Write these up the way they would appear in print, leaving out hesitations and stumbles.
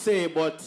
say, but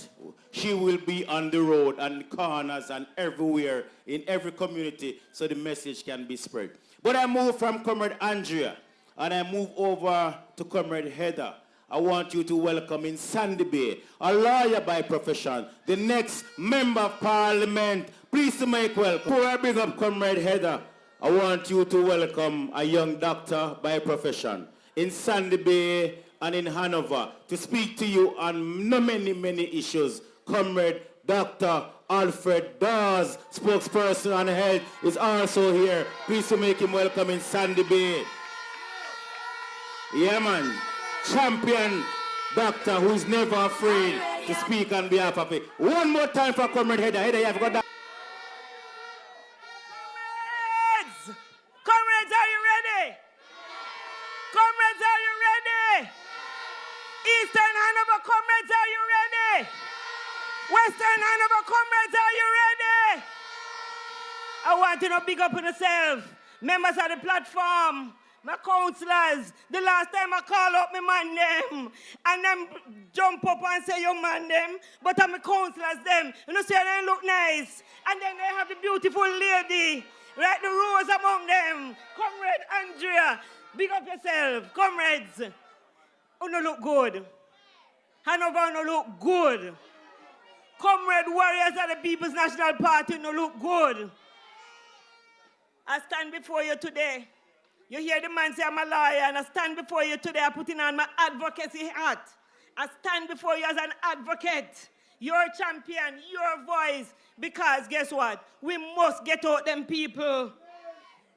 she will be on the road and corners and everywhere in every community so the message can be spread. But I move from Comrade Andrea and I move over to Comrade Heatha. I want you to welcome in Sandy Bay, a lawyer by profession, the next member of parliament. Please to make welcome. Before I bring up Comrade Heatha, I want you to welcome a young doctor by profession in Sandy Bay and in Hanover to speak to you on many issues. Comrade Dr. Alfred Dawes, spokesperson on health, is also here. Please to make him welcome in Sandy Bay. Yeah, man. Champion doctor who is never afraid to speak on behalf of it. One more time for Comrade Heatha. Heatha, you have got that. Comrades, are you ready? Comrades, are you ready? Eastern Hanover comrades, are you ready? Western Hanover comrades, are you ready? I want you to big up on yourself. Members of the platform, my councillors, the last time I call up my man them, and them jump up and say you man them, but I'm a councillors them. You know, say they look nice. And then they have the beautiful lady, right, the rose among them. Comrade Andrea, big up yourself. Comrades, you no look good. Hanover no look good. Comrade warriors of the People's National Party no look good. I stand before you today. You hear the man say I'm a lawyer, and I stand before you today, I put on my advocacy hat. I stand before you as an advocate, your champion, your voice, because guess what? We must get out them people.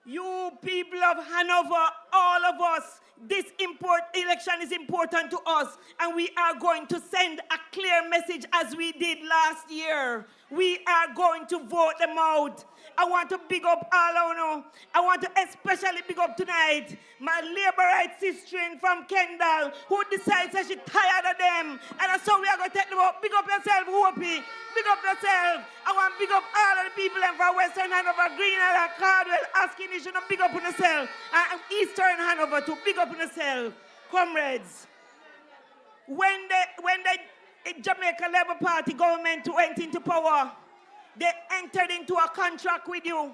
You people of Hanover, all of us, this election is important to us, and we are going to send a clear message as we did last year. We are going to vote them out. I want to big up all of you. I want to especially big up tonight my labor rights sister from Kendall who decides that she's tired of them. And so we are going to take them out. Big up yourself, Whoopi. Big up yourself. I want to big up all of the people from Western Hanover, Green and Cardwell, asking you to big up on yourself. And Eastern Hanover to big up on yourself. Comrades, when the Jamaica Labour Party government went into power, they entered into a contract with you,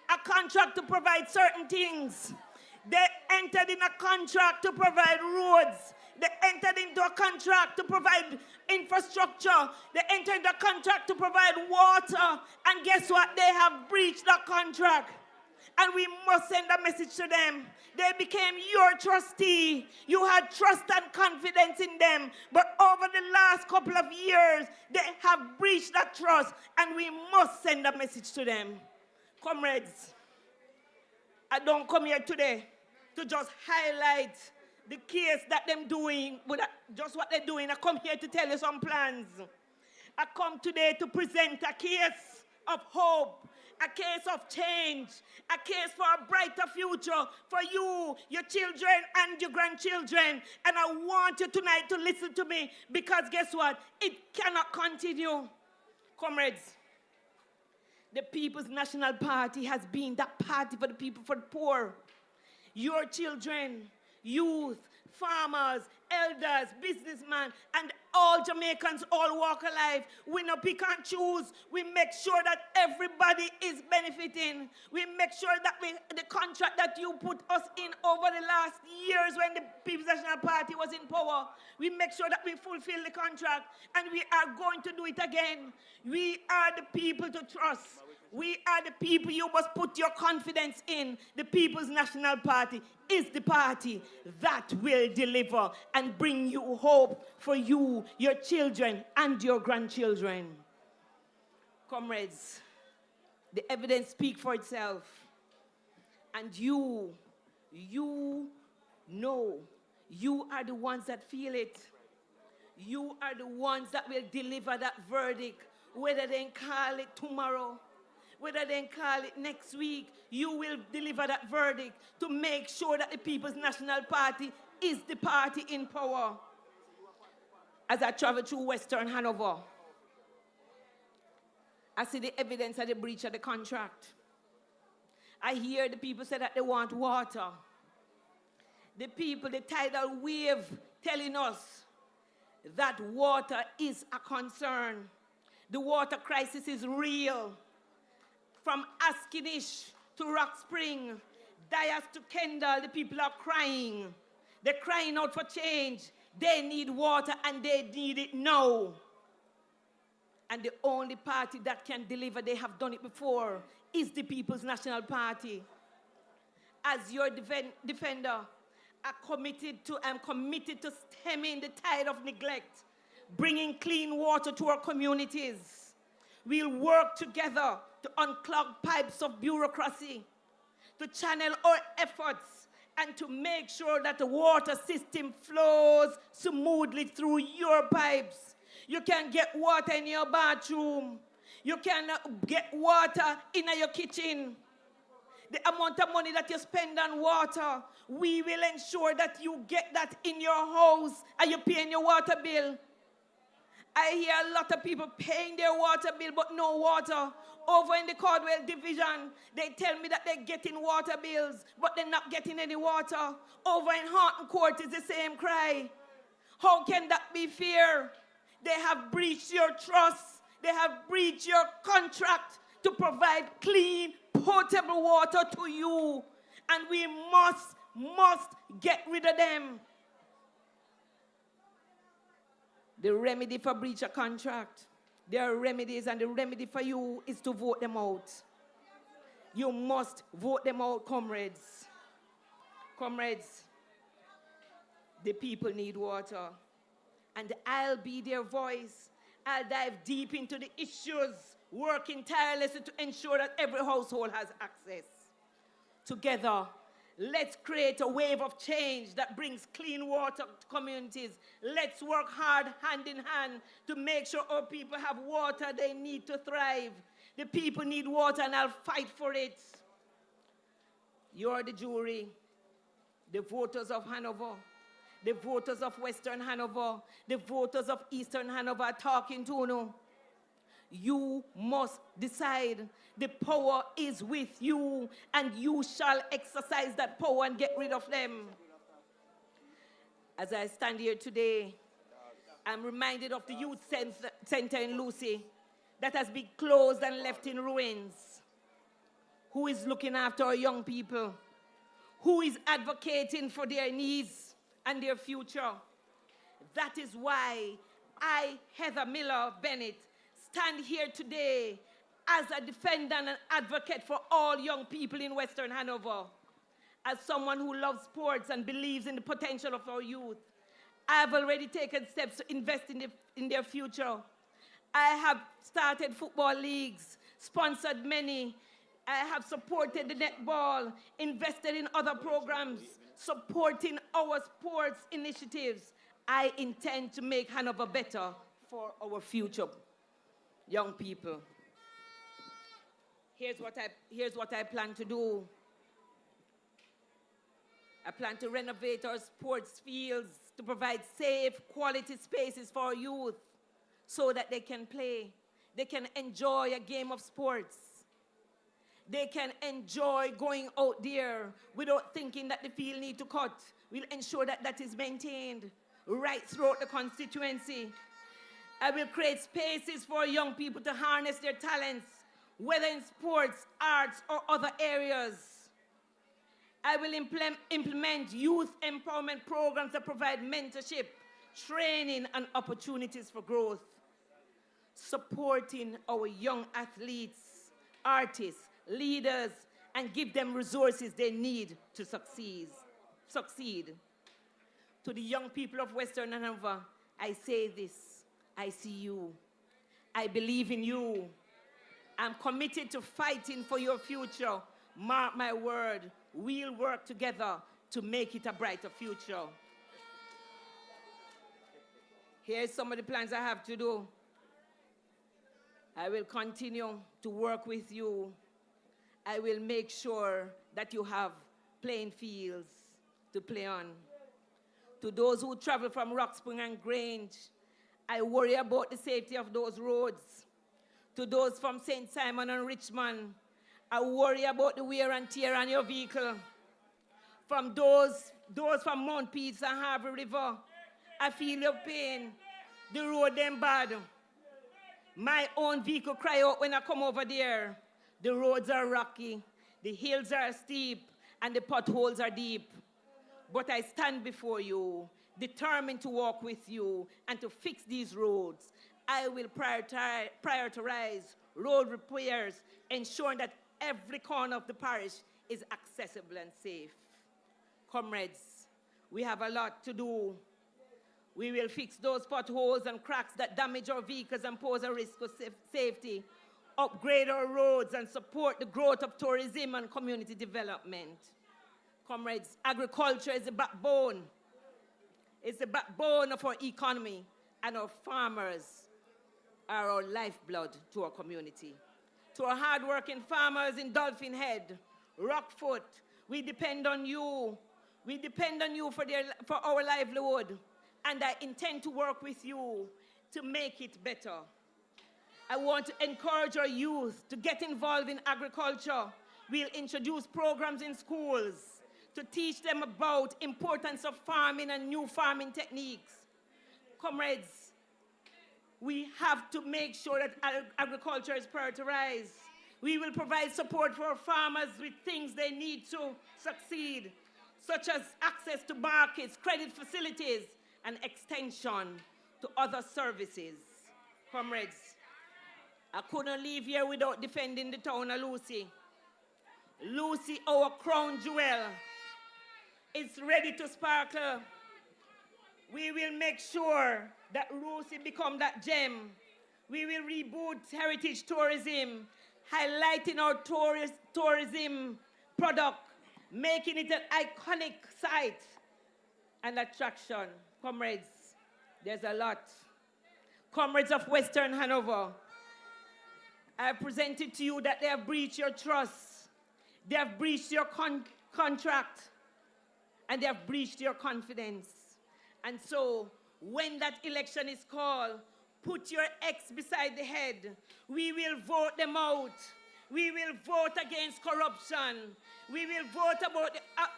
a contract to provide certain things. They entered in a contract to provide roads. They entered into a contract to provide infrastructure. They entered into a contract to provide water. And guess what? They have breached that contract. And we must send a message to them. They became your trustee. You had trust and confidence in them. But over the last couple of years, they have breached that trust. And we must send a message to them. Comrades, I don't come here today to just highlight the case that them doing, just what they're doing. I come here to tell you some plans. I come today to present a case of hope, a case of change, a case for a brighter future for you, your children, and your grandchildren. And I want you tonight to listen to me, because guess what? It cannot continue. Comrades, the People's National Party has been that party for the people, for the poor. Your children, youth, farmers, elders, businessmen, and all Jamaicans, all walk of life. We no pick and choose. We make sure that everybody is benefiting. We make sure that the contract that you put us in over the last years when the People's National Party was in power, we make sure that we fulfill the contract, and we are going to do it again. We are the people to trust. We are the people you must put your confidence in. The People's National Party is the party that will deliver and bring you hope for you, your children, and your grandchildren. Comrades, the evidence speaks for itself. And you know, you are the ones that feel it. You are the ones that will deliver that verdict, whether they call it tomorrow, whether they call it next week. You will deliver that verdict to make sure that the People's National Party is the party in power. As I travel through Western Hanover, I see the evidence of the breach of the contract. I hear the people say that they want water. The people, the tidal wave telling us that water is a concern. The water crisis is real. From Askinish to Rock Spring, Dyas to Kendall, the people are crying. They're crying out for change. They need water and they need it now. And the only party that can deliver, they have done it before, is the People's National Party. As your defender, I'm committed to stemming the tide of neglect, bringing clean water to our communities. We'll work together to unclog pipes of bureaucracy, to channel our efforts, and to make sure that the water system flows smoothly through your pipes. You can get water in your bathroom. You can get water in your kitchen. The amount of money that you spend on water, we will ensure that you get that in your house and you pay your water bill. I hear a lot of people paying their water bill but no water. Over in the Caldwell division, they tell me that they're getting water bills but they're not getting any water. Over in Horton Court is the same cry. How can that be fair? They have breached your trust. They have breached your contract to provide clean, potable water to you. And we must get rid of them. The remedy for breach of contract, there are remedies, and the remedy for you is to vote them out. You must vote them out, comrades. Comrades, the people need water. And I'll be their voice. I'll dive deep into the issues, working tirelessly to ensure that every household has access. Together, let's create a wave of change that brings clean water to communities. Let's work hard, hand in hand, to make sure our people have water they need to thrive. The people need water, and I'll fight for it. You're the jury, the voters of Hanover, the voters of Western Hanover, the voters of Eastern Hanover are talking to you. You must decide. The power is with you, and you shall exercise that power and get rid of them. As I stand here today, I'm reminded of the youth center in Lucy that has been closed and left in ruins. Who is looking after our young people? Who is advocating for their needs and their future? That is why I, Heatha Miller-Bennett, stand here today as a defender and an advocate for all young people in Western Hanover. As someone who loves sports and believes in the potential of our youth, I have already taken steps to invest in their future. I have started football leagues, sponsored many. I have supported the netball, invested in other programs, supporting our sports initiatives. I intend to make Hanover better for our future young people. Here's what I plan to do. I plan to renovate our sports fields to provide safe, quality spaces for our youth so that they can play. They can enjoy a game of sports. They can enjoy going out there without thinking that the field needs to cut. We'll ensure that that is maintained right throughout the constituency. I will create spaces for young people to harness their talents, whether in sports, arts, or other areas. I will implement youth empowerment programs that provide mentorship, training, and opportunities for growth. Supporting our young athletes, artists, leaders, and give them resources they need to succeed. To the young people of Western Hanover, I say this: I see you. I believe in you. I'm committed to fighting for your future. Mark my word, we'll work together to make it a brighter future. Here's some of the plans I have to do. I will continue to work with you. I will make sure that you have playing fields to play on. To those who travel from Rock Spring and Grange, I worry about the safety of those roads. To those from St. Simon and Richmond, I worry about the wear and tear on your vehicle. From those from Mount Peace and Harbour River, I feel your pain. The road them bad. My own vehicle cry out when I come over there. The roads are rocky, the hills are steep, and the potholes are deep. But I stand before you, determined to walk with you and to fix these roads. I will prioritize road repairs, ensuring that every corner of the parish is accessible and safe. Comrades, we have a lot to do. We will fix those potholes and cracks that damage our vehicles and pose a risk of safety, upgrade our roads, and support the growth of tourism and community development. Comrades, agriculture is the backbone. It's the backbone of our economy, and our farmers are our lifeblood to our community. To our hardworking farmers in Dolphin Head, Rockfoot, we depend on you. We depend on you for our livelihood, and I intend to work with you to make it better. I want to encourage our youth to get involved in agriculture. We'll introduce programs in schools to teach them about the importance of farming and new farming techniques. Comrades, we have to make sure that agriculture is prioritized. We will provide support for our farmers with things they need to succeed, such as access to markets, credit facilities, and extension to other services. Comrades, I couldn't leave here without defending the town of Lucy. Lucy, our crown jewel, is ready to sparkle. We will make sure that Lucy become that gem. We will reboot heritage tourism, highlighting our tourism product, making it an iconic site and attraction. Comrades, there's a lot. Comrades of Western Hanover, I have presented to you that they have breached your trust, they have breached your contract, and they have breached your confidence. And so, when that election is called, put your X beside the head. We will vote them out. We will vote against corruption. We will vote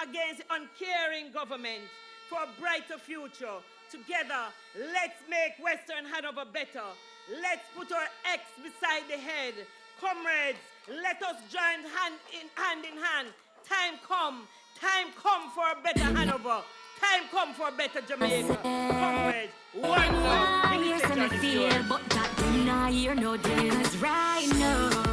against uncaring government for a brighter future. Together, let's make Western Hanover better. Let's put our X beside the head. Comrades, let us join hand in hand. Time come for a better Hanover. Time come for a better Jamaica. Comrades, one love. Hear some fear, but that do not hear no deals right now.